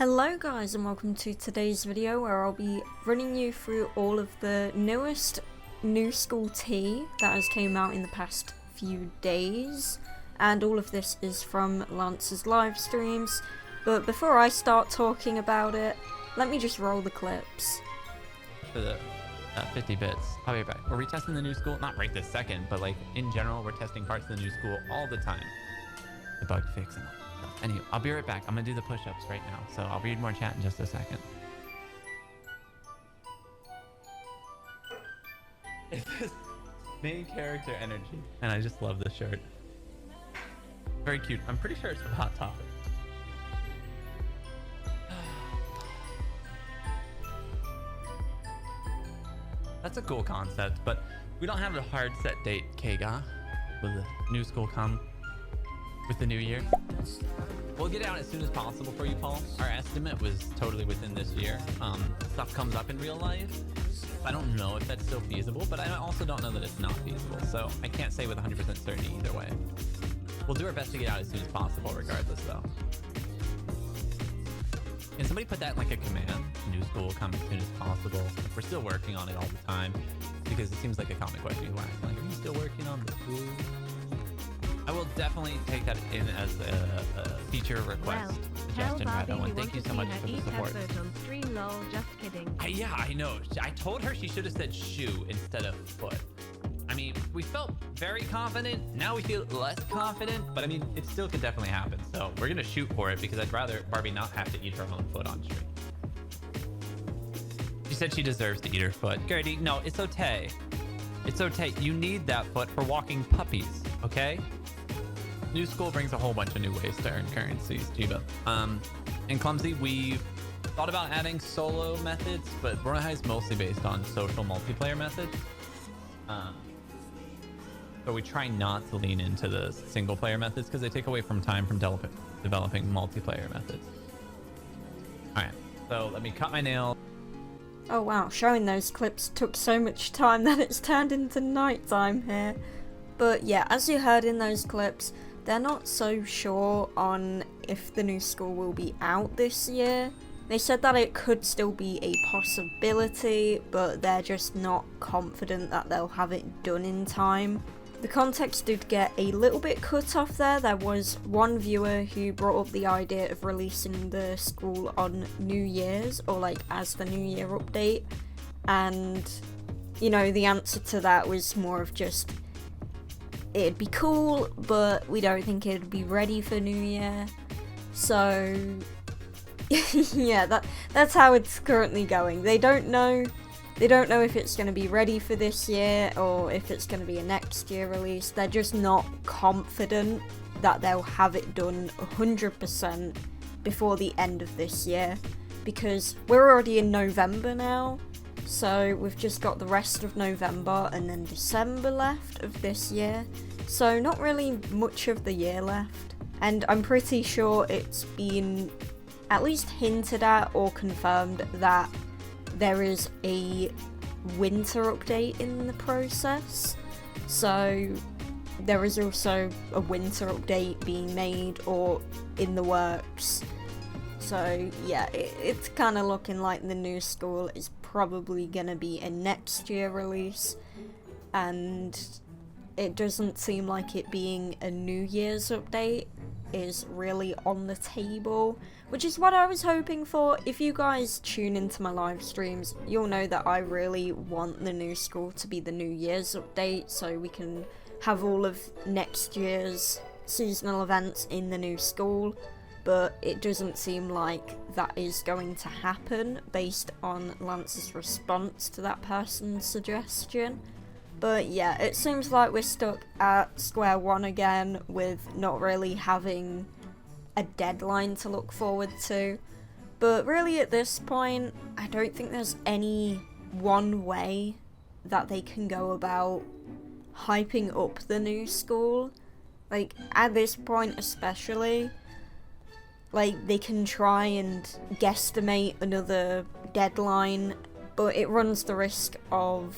Hello guys and welcome to today's video where I'll be running you through all of the newest new school tea that has came out in the past few days, and all of this is from Lance's live streams. But before I start talking about it, let me just roll the clips. For the 50 bits. I'll be right back. We're retesting the new school, not right this second, but like in general, we're testing parts of the new school all the time. The bug fix and all. Anyway, I'll be right back. I'm gonna do the push-ups right now, so I'll read more chat in just a second. It's this main character energy, and I just love this shirt. Very cute. I'm pretty sure it's from Hot Topic. That's a cool concept, but we don't have a hard set date, Kega. Will the new school come with the new year? We'll get it out as soon as possible for you, Paul. Our estimate was totally within this year. Stuff comes up in real life. I don't know if that's still feasible, but I also don't know that it's not feasible. So I can't say with 100% certainty either way. We'll do our best to get out as soon as possible regardless though. Can somebody put that in like a command? New school will come as soon as possible. We're still working on it all the time because it seems like a common question you ask. Like, are you still working on the school? I will definitely take that in as a feature request suggestion, Rado, and thank you so much for the support. On stream, lol, just kidding. Yeah, I know. I told her she should have said shoe instead of foot. I mean, we felt very confident. Now we feel less confident, but I mean, it still could definitely happen. So we're gonna shoot for it because I'd rather Barbie not have to eat her own foot on stream. She said she deserves to eat her foot. Gertie, no, it's okay. It's okay. You need that foot for walking puppies, okay? New school brings a whole bunch of new ways to earn currencies, Jiba. And Clumsy, we thought about adding solo methods, but Royale is mostly based on social multiplayer methods. So we try not to lean into the single player methods because they take away from time from developing multiplayer methods. All right, so let me cut my nail. Oh wow, showing those clips took so much time that it's turned into nighttime here. But yeah, as you heard in those clips, they're not so sure on if the new school will be out this year. They said that it could still be a possibility, but they're just not confident that they'll have it done in time. The context did get a little bit cut off there. There was one viewer who brought up the idea of releasing the school on New Year's, or like as the New Year update. And, you know, the answer to that was more of just, it'd be cool, but we don't think it'd be ready for New Year. So yeah, that's how it's currently going. They don't know if it's going to be ready for this year or if it's going to be a next year release. They're just not confident that they'll have it done 100% before the end of this year, because we're already in November now. So we've just got the rest of November and then December left of this year. So not really much of the year left. And I'm pretty sure it's been at least hinted at or confirmed that there is a winter update in the process. So there is also a winter update being made or in the works. So yeah, it's kind of looking like the new school is probably gonna be a next year release, and it doesn't seem like it being a New Year's update is really on the table, which is what I was hoping for. If you guys tune into my live streams, you'll know that I really want the new school to be the New Year's update, so we can have all of next year's seasonal events in the new school. But it doesn't seem like that is going to happen based on Lance's response to that person's suggestion. But yeah, it seems like we're stuck at square one again with not really having a deadline to look forward to. But really at this point, I don't think there's any one way that they can go about hyping up the new school. Like, at this point especially, like, they can try and guesstimate another deadline, but it runs the risk of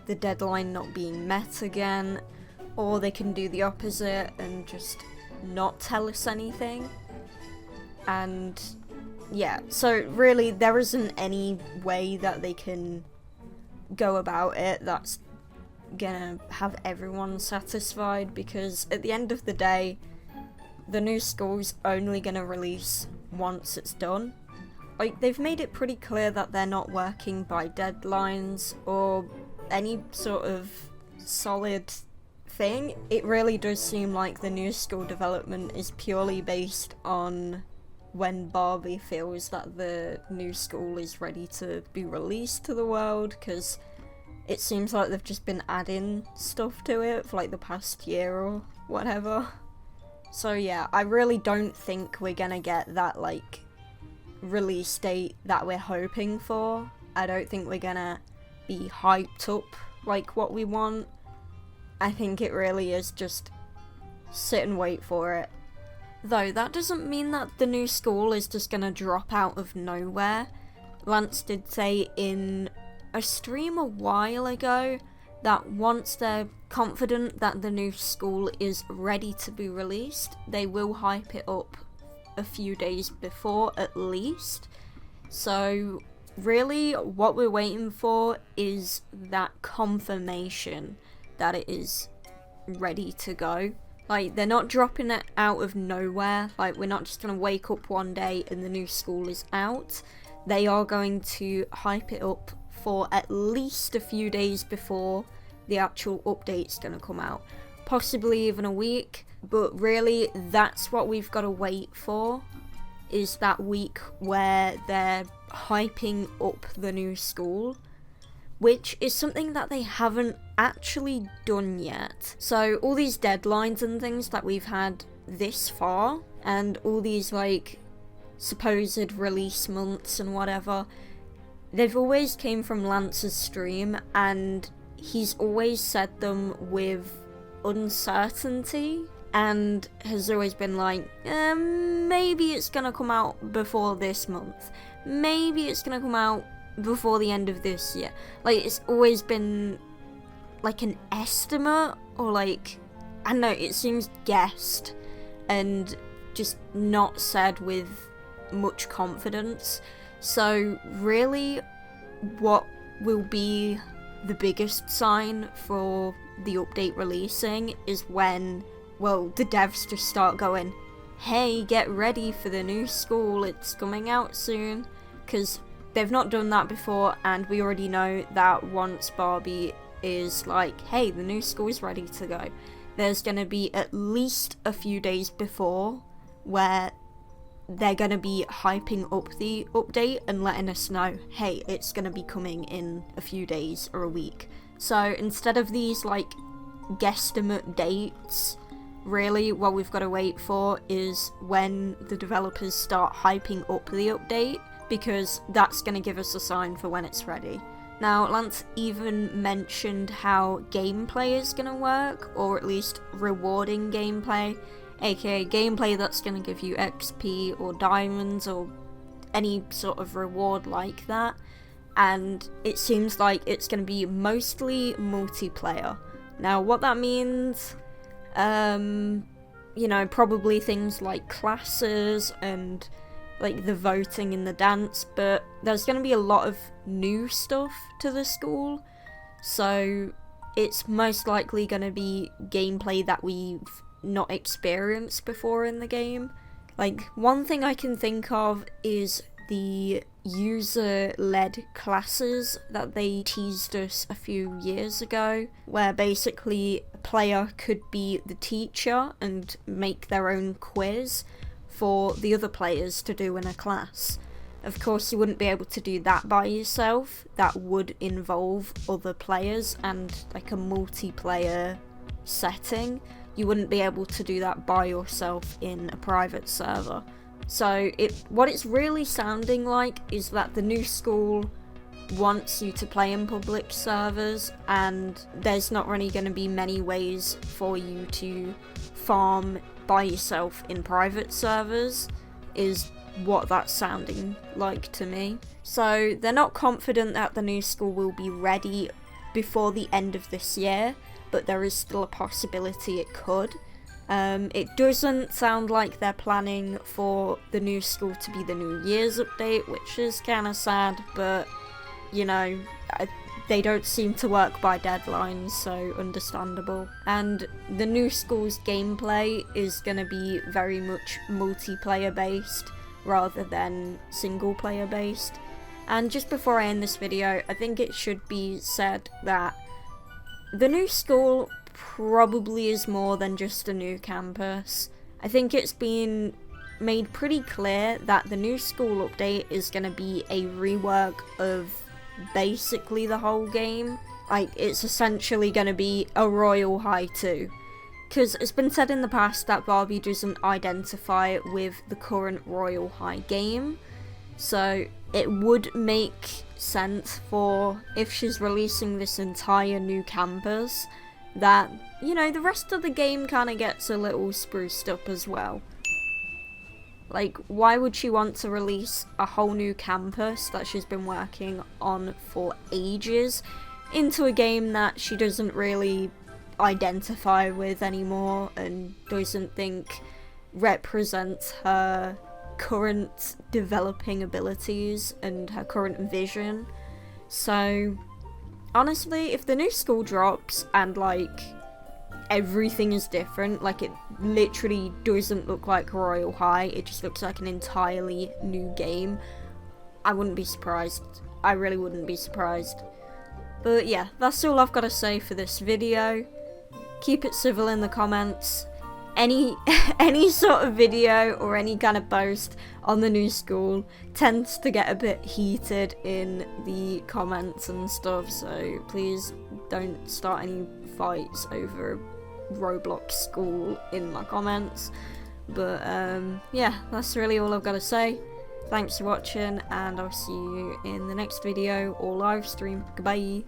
the deadline not being met again, or they can do the opposite and just not tell us anything. And yeah, so really there isn't any way that they can go about it that's gonna have everyone satisfied, because at the end of the day, the new school's only gonna release once it's done. Like, they've made it pretty clear that they're not working by deadlines or any sort of solid thing. It really does seem like the new school development is purely based on when Barbie feels that the new school is ready to be released to the world, because it seems like they've just been adding stuff to it for like the past year or whatever. So yeah, I really don't think we're gonna get that like release date that we're hoping for. I don't think we're gonna be hyped up like what we want. I think it really is just sit and wait for it. Though that doesn't mean that the new school is just gonna drop out of nowhere. Lance did say in a stream a while ago that once they're confident that the new school is ready to be released, they will hype it up a few days before at least. So really what we're waiting for is that confirmation that it is ready to go. Like, they're not dropping it out of nowhere. Like, we're not just gonna wake up one day and the new school is out. They are going to hype it up for at least a few days before the actual update's gonna come out. Possibly even a week, but really that's what we've got to wait for, is that week where they're hyping up the new school, which is something that they haven't actually done yet. So all these deadlines and things that we've had this far, and all these like supposed release months and whatever, they've always came from Lance's stream, and he's always said them with uncertainty, and has always been like, maybe it's gonna come out before this month, maybe it's gonna come out before the end of this year. Like, it's always been like an estimate, or like, I don't know, it seems guessed and just not said with much confidence. So really what will be the biggest sign for the update releasing is when, well, the devs just start going, hey, get ready for the new school, it's coming out soon, because they've not done that before, and we already know that once Barbie is like, hey, the new school is ready to go, there's going to be at least a few days before where they're going to be hyping up the update and letting us know, hey, it's going to be coming in a few days or a week. So instead of these like guesstimate dates, really what we've got to wait for is when the developers start hyping up the update, because that's going to give us a sign for when it's ready. Now, Lance even mentioned how gameplay is going to work, or at least rewarding gameplay, aka gameplay that's going to give you XP or diamonds or any sort of reward like that. And it seems like it's going to be mostly multiplayer. Now, what that means, you know, probably things like classes and like the voting in the dance, but there's going to be a lot of new stuff to the school, so it's most likely going to be gameplay that we've not experienced before in the game. Like, one thing I can think of is the user-led classes that they teased us a few years ago, where basically a player could be the teacher and make their own quiz for the other players to do in a class. Of course, you wouldn't be able to do that by yourself. That would involve other players and like a multiplayer setting. You wouldn't be able to do that by yourself in a private server. So what it's really sounding like is that the new school wants you to play in public servers, and there's not really going to be many ways for you to farm by yourself in private servers, is what that's sounding like to me. So they're not confident that the new school will be ready before the end of this year, but there is still a possibility it could. It doesn't sound like they're planning for the new school to be the New Year's update, which is kind of sad, but, you know, they don't seem to work by deadlines, so understandable. And the new school's gameplay is going to be very much multiplayer based rather than single player based. And just before I end this video, I think it should be said that the new school probably is more than just a new campus. I think it's been made pretty clear that the new school update is going to be a rework of basically the whole game. Like, it's essentially going to be a Royale High 2. Because it's been said in the past that Barbie doesn't identify with the current Royale High game, so it would make sense for, if she's releasing this entire new campus, that, you know, the rest of the game kind of gets a little spruced up as well. Like, why would she want to release a whole new campus that she's been working on for ages into a game that she doesn't really identify with anymore and doesn't think represents her current developing abilities and her current vision? So honestly, if the new school drops and like everything is different, like it literally doesn't look like Royale High, it just looks like an entirely new game, I wouldn't be surprised. I really wouldn't be surprised. But yeah, that's all I've got to say for this video. Keep it civil in the comments. Any sort of video or any kind of post on the new school tends to get a bit heated in the comments and stuff, so please don't start any fights over Roblox school in my comments. But yeah, that's really all I've got to say. Thanks for watching, and I'll see you in the next video or live stream. Goodbye.